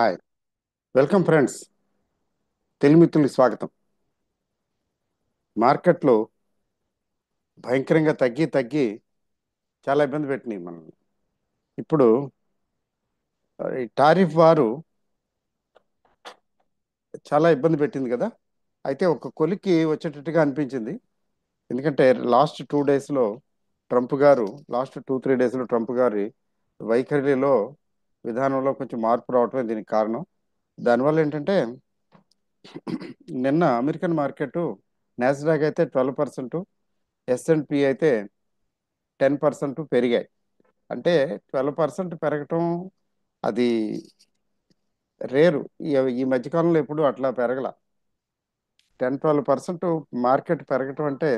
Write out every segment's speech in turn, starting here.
Hi, welcome friends. Telugu మిత్రులకి స్వాగతం. మార్కెట్లో భయంకరంగా తగ్గి తగ్గి చాలా ఇబ్బంది పెట్టినాయి మనల్ని. ఇప్పుడు ఈ టారిఫ్ వారు చాలా ఇబ్బంది పెట్టింది కదా. అయితే ఒక కొలిక్కి వచ్చేటట్టుగా అనిపించింది. ఎందుకంటే ట్రంప్ గారు లాస్ట్ 2-3 డేస్లో ట్రంప్ గారి వైఖరిలో విధానంలో కొంచెం మార్పు రావటమే దీనికి కారణం. దానివల్ల ఏంటంటే నిన్న అమెరికన్ మార్కెట్ నాస్డాక్ అయితే 12%, S&P అయితే 10% పెరిగాయి. అంటే 12% పెరగటం అది రేరు. ఈ ఈ మధ్యకాలంలో ఎప్పుడు అట్లా పెరగల. 10-12% మార్కెట్ పెరగటం అంటే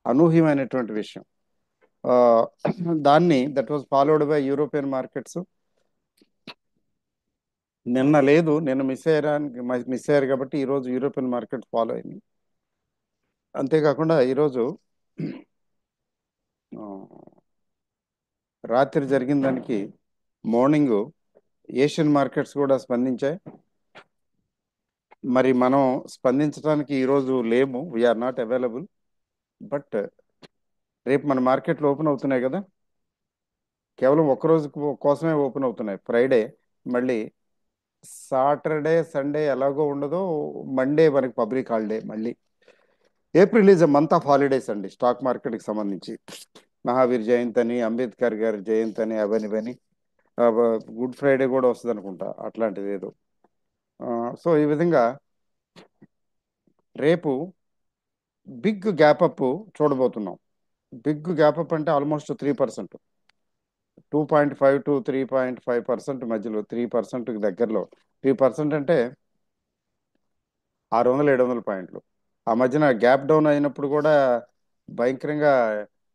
అనూహ్యమైనటువంటి విషయం. ఆ, దాన్ని that was followed by European markets. నిన్న లేదు, నిన్న మిస్ అయ్యారు కాబట్టి ఈరోజు యూరోపియన్ మార్కెట్ ఫాలో అయింది. అంతేకాకుండా ఈరోజు ఆ, రాత్రి జరిగిన దానికి మార్నింగ్ ఏషియన్ మార్కెట్స్ కూడా స్పందించాయి. మరి మనం స్పందించడానికి ఈరోజు లేము, వీఆర్ నాట్ అవైలబుల్. బట్ రేపు మన మార్కెట్లు ఓపెన్ అవుతున్నాయి కదా. కేవలం ఒక్క రోజు కోసమే ఓపెన్ అవుతున్నాయి, ఫ్రైడే. మళ్ళీ సాటర్డే సండే ఎలాగో ఉండదో, మండే మనకి పబ్లిక్ హాలిడే. మళ్ళీ April is a month of holidays అండి స్టాక్ మార్కెట్కి సంబంధించి. మహావీర్ జయంతి అని, అంబేద్కర్ గారి జయంతి అని, అవని ఇవని. ఆ, గుడ్ ఫ్రైడే కూడా వస్తుంది అనుకుంటా, అట్లాంటిది ఏదో. సో ఈ విధంగా రేపు బిగ్ గ్యాప్ అప్ చూడబోతున్నాం. బిగ్ గ్యాప్ అప్ అంటే ఆల్మోస్ట్ 3%, 2.5 to 3.5% మధ్యలో, 3% దగ్గరలో. 3% అంటే 600-700 పాయింట్లు. ఆ మధ్యన గ్యాప్ డౌన్ అయినప్పుడు కూడా భయంకరంగా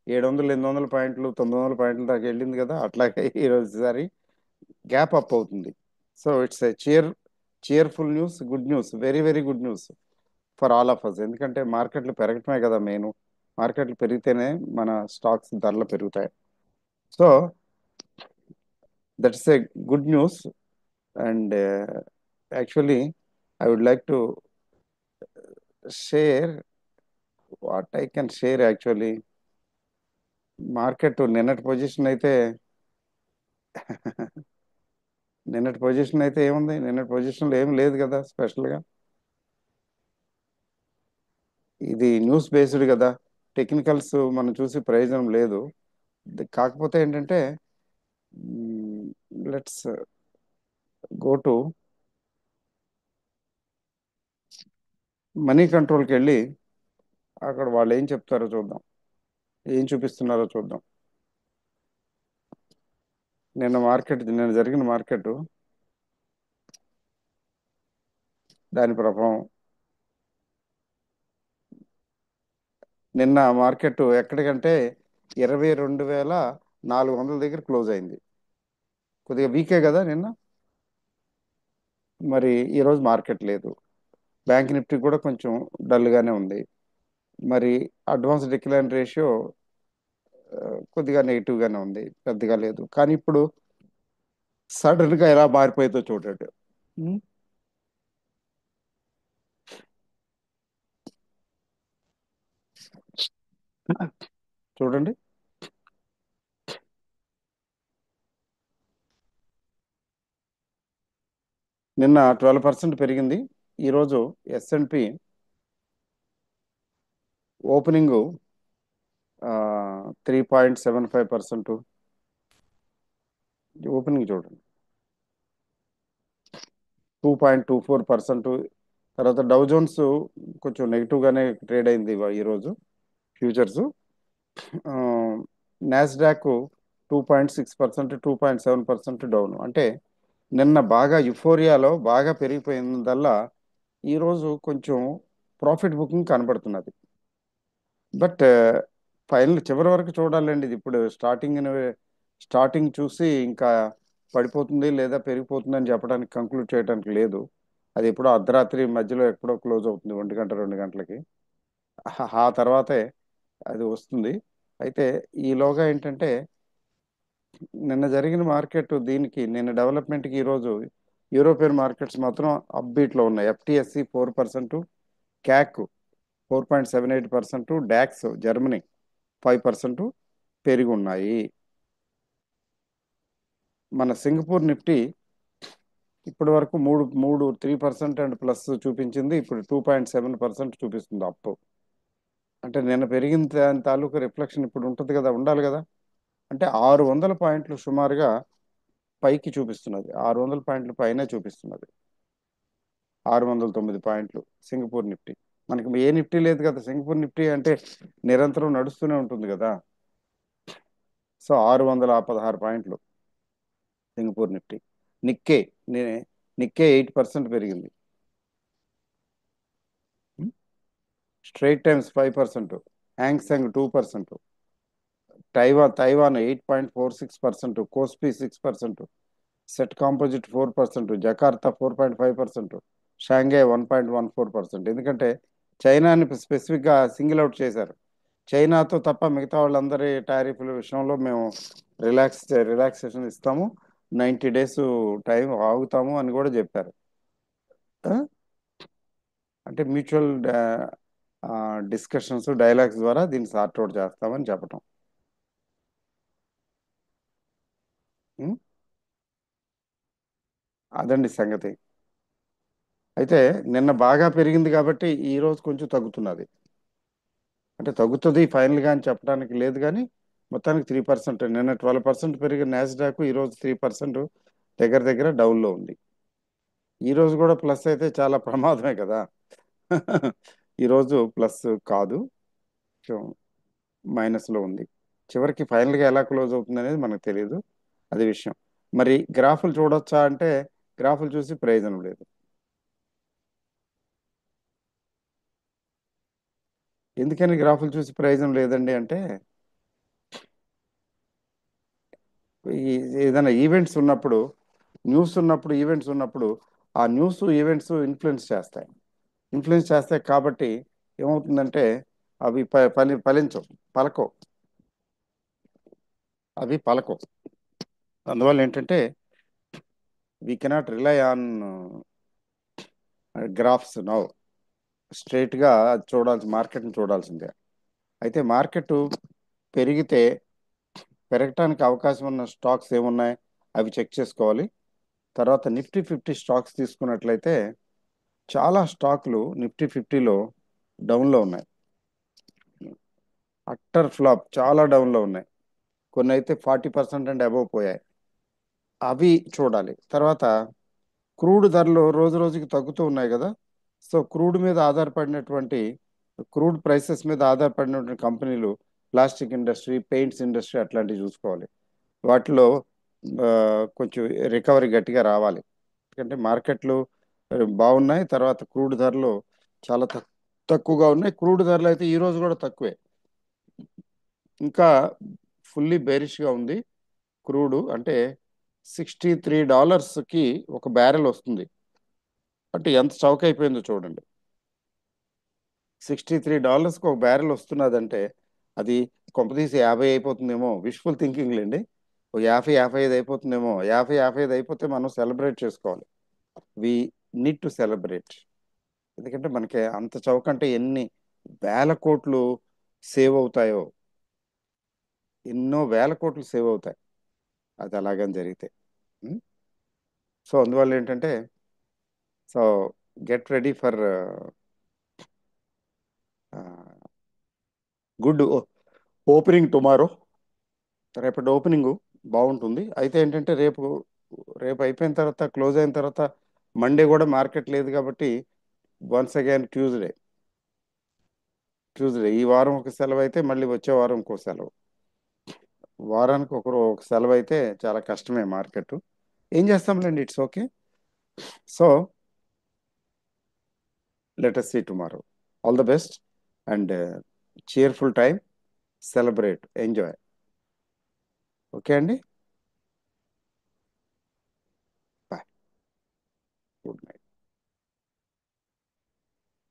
700-800 పాయింట్లు, 900 పాయింట్లు దాకా వెళ్ళింది కదా. అట్లాగే ఈరోజుసారి గ్యాప్ అప్ అవుతుంది. So it's a cheerful news, good news, very very good news for all of us. ఎందుకంటే మార్కెట్లు పెరగటమే కదా మెయిన్. మార్కెట్లు పెరిగితేనే మన స్టాక్స్ ధరలు పెరుగుతాయి. So that's a good news. And actually I would like to share what I can share. Actually market నిన్నటి position అయితే ఏముంది, నిన్నటి పొజిషన్లో ఏం లేదు కదా స్పెషల్గా. ఇది న్యూస్ బేస్డ్ కదా, టెక్నికల్స్ మనం చూసి ప్రయోజనం లేదు. కాకపోతే ఏంటంటే లెట్స్ గో టు మనీ కంట్రోల్కి వెళ్ళి అక్కడ వాళ్ళు ఏం చెప్తారో చూద్దాం, ఏం చూపిస్తున్నారో చూద్దాం. నిన్న జరిగిన మార్కెట్ దాని ప్రభావం. నిన్న మార్కెట్ ఎక్కడికంటే 22,400 దగ్గర క్లోజ్ అయింది. కొద్దిగా వీకే కదా నిన్న. మరి ఈరోజు మార్కెట్ లేదు. బ్యాంక్ నిఫ్టీ కూడా కొంచెం డల్గానే ఉంది. మరి అడ్వాన్స్ డిక్లైన్ రేషియో కొద్దిగా నెగిటివ్గానే ఉంది, పెద్దగా లేదు. కానీ ఇప్పుడు సడన్గా ఎలా మారిపోయిందో చూడండి. ఉం? చూడండి, నిన్న 12% పెరిగింది. ఈరోజు S&P ఓపెనింగ్ 3.75%. ఓపెనింగ్ చూడండి, 2.24%. తర్వాత డౌ జోన్స్ కొంచెం నెగిటివ్గానే ట్రేడ్ అయింది ఈరోజు ఫ్యూచర్స్. Nasdaq 2.6%, 2.7% down. అంటే నిన్న బాగా యుఫోరియాలో బాగా పెరిగిపోయిందల్లా ఈరోజు కొంచెం ప్రాఫిట్ బుకింగ్ కనబడుతున్నది. బట్ ఫైనల్ చివరి వరకు చూడాలండి. ఇది ఇప్పుడు స్టార్టింగ్ చూసి ఇంకా పడిపోతుంది లేదా పెరిగిపోతుంది అని చెప్పడానికి, కంక్లూడ్ చేయడానికి లేదు. అది ఎప్పుడో అర్ధరాత్రి మధ్యలో ఎప్పుడో క్లోజ్ అవుతుంది, 1 గంట 2 గంటలకి. ఆ తర్వాతే అది వస్తుంది. అయితే ఈలోగా ఏంటంటే నిన్న జరిగిన మార్కెట్ దీనికి, నిన్న డెవలప్మెంట్కి ఈరోజు యూరోపియన్ మార్కెట్స్ మాత్రం అప్బీట్లో ఉన్నాయి. ఎఫ్టిఎస్సి 4%, క్యాక్ 4.78%, డాక్స్ జర్మనీ 5% పెరిగి ఉన్నాయి. మన సింగపూర్ నిఫ్టీ ఇప్పటి వరకు మూడు మూడు 3% అండ్ ప్లస్ చూపించింది. ఇప్పుడు 2.7% చూపిస్తుంది అప్. అంటే నిన్న పెరిగిన దాని తాలూకు రిఫ్లెక్షన్ ఇప్పుడు ఉంటుంది కదా, ఉండాలి కదా. అంటే 600 పాయింట్లు సుమారుగా పైకి చూపిస్తున్నది. 600 పాయింట్లు పైనే చూపిస్తున్నది. 609 పాయింట్లు సింగపూర్ నిఫ్టీ. మనకి ఏ నిఫ్టీ లేదు కదా, సింగపూర్ నిఫ్టీ అంటే నిరంతరం నడుస్తూనే ఉంటుంది కదా. సో 616 పాయింట్లు సింగపూర్ నిఫ్టీ. నిక్కే నిక్కే 8% పెరిగింది. Straight times 5%, Hang Seng 2%, Taiwan 8.46%, KOSPI 6%, set composite 4%, Jakarta 4.5%, Shanghai 1.14%. ఎందుకంటే చైనాని స్పెసిఫిక్గా సింగిల్ అవుట్ చేశారు. చైనాతో తప్ప మిగతా వాళ్ళందరి టారిఫ్ల విషయంలో మేము రిలాక్సేషన్ ఇస్తాము, 90 days టైం ఆగుతాము అని కూడా చెప్పారు. ఆ? అంటే మ్యూచువల్ డిస్కషన్స్, డైలాగ్స్ ద్వారా దీన్ని సార్ట్అవుట్ చేస్తామని చెప్పటం. ఉం? అదండి సంగతి. అయితే నిన్న బాగా పెరిగింది కాబట్టి ఈ రోజు కొంచెం తగ్గుతున్నది. అంటే తగ్గుతుంది ఫైనల్గా అని చెప్పడానికి లేదు, కానీ మొత్తానికి 3%. నిన్న 12% పెరిగిన నాస్డాక్ ఈరోజు 3% దగ్గర దగ్గర డౌన్లో ఉంది. ఈ రోజు కూడా ప్లస్ అయితే చాలా ప్రమాదమే కదా. ఈరోజు ప్లస్ కాదు, కొంచెం మైనస్లో ఉంది. చివరికి ఫైనల్గా ఎలా క్లోజ్ అవుతుంది అనేది మనకు తెలియదు, అది విషయం. మరి గ్రాఫులు చూడొచ్చా అంటే గ్రాఫులు చూసి ప్రయోజనం లేదు. ఎందుకని గ్రాఫులు చూసి ప్రయోజనం లేదండి అంటే, ఈ ఏదైనా ఈవెంట్స్ ఉన్నప్పుడు, ఈవెంట్స్ ఉన్నప్పుడు ఆ ఈవెంట్స్ ఇన్ఫ్లుయెన్స్ చేస్తాయి కాబట్టి ఏమవుతుందంటే అవి ఫలించవు, పలకవు, అవి పలకవు. అందువల్ల ఏంటంటే we cannot rely on graphs now. స్ట్రైట్గా మార్కెట్ని చూడాల్సిందే. అయితే మార్కెట్ పెరిగితే పెరగటానికి అవకాశం ఉన్న స్టాక్స్ ఏమున్నాయి అవి చెక్ చేసుకోవాలి. తర్వాత నిఫ్టీ 50 స్టాక్స్ తీసుకున్నట్లయితే చాలా స్టాక్లు నిఫ్టీ 50లో డౌన్లో ఉన్నాయి. అట్టర్ ఫ్లాప్, చాలా డౌన్లో ఉన్నాయి. కొన్ని అయితే 40% అండ్ అబవ్ పోయాయి. అవి చూడాలి. తర్వాత క్రూడ్ ధరలు రోజు రోజుకి తగ్గుతూ ఉన్నాయి కదా. సో క్రూడ్ ప్రైసెస్ మీద ఆధారపడినటువంటి కంపెనీలు, ప్లాస్టిక్ ఇండస్ట్రీ, పెయింట్స్ ఇండస్ట్రీ అట్లాంటివి చూసుకోవాలి. వాటిలో ఆ, కొంచెం రికవరీ గట్టిగా రావాలి. ఎందుకంటే మార్కెట్లు బాగున్నాయి. తర్వాత క్రూడ్ ధరలు చాలా తక్కువగా ఉన్నాయి. క్రూడ్ ధరలు అయితే ఈ రోజు కూడా తక్కువే, ఇంకా ఫుల్లీ బేరిష్గా ఉంది. క్రూడ్ అంటే $63కి ఒక బ్యారెల్ వస్తుంది. అంటే ఎంత చౌక అయిపోయిందో చూడండి. $63కి ఒక బ్యారెల్ వస్తున్నదంటే అది కొంపదీసి 50 అయిపోతుందేమో, విష్ఫుల్ థింకింగ్ లేండి. ఒక 50-55 అయిపోతుందేమో. 50-55 అయిపోతే మనం సెలబ్రేట్ చేసుకోవాలి. We need to celebrate. ఎందుకంటే మనకి అంత చౌక అంటే ఎన్ని వేల కోట్లు సేవ్ అవుతాయో, ఎన్నో వేల కోట్లు సేవ్ అవుతాయి అది అలాగని జరిగితే. సో అందువల్ల ఏంటంటే, so get ready for good opening tomorrow. రేపటి ఓపెనింగ్ బాగుంటుంది. అయితే ఏంటంటే రేపు రేపు అయిపోయిన తర్వాత, క్లోజ్ అయిన తర్వాత మండే కూడా మార్కెట్ లేదు కాబట్టి వన్స్ అగైన్ ట్యూస్డే ఈ వారం ఒక సెలవు అయితే మళ్ళీ వచ్చే వారం ఇంకో సెలవు. వారానికి ఒక సెలవు అయితే చాలా కష్టమే మార్కెట్. ఏం చేస్తాంలేండి, it's okay. So let us see tomorrow. All the best and cheerful time. Celebrate, enjoy. Okay అండి, బాయ్, గుడ్ నైట్.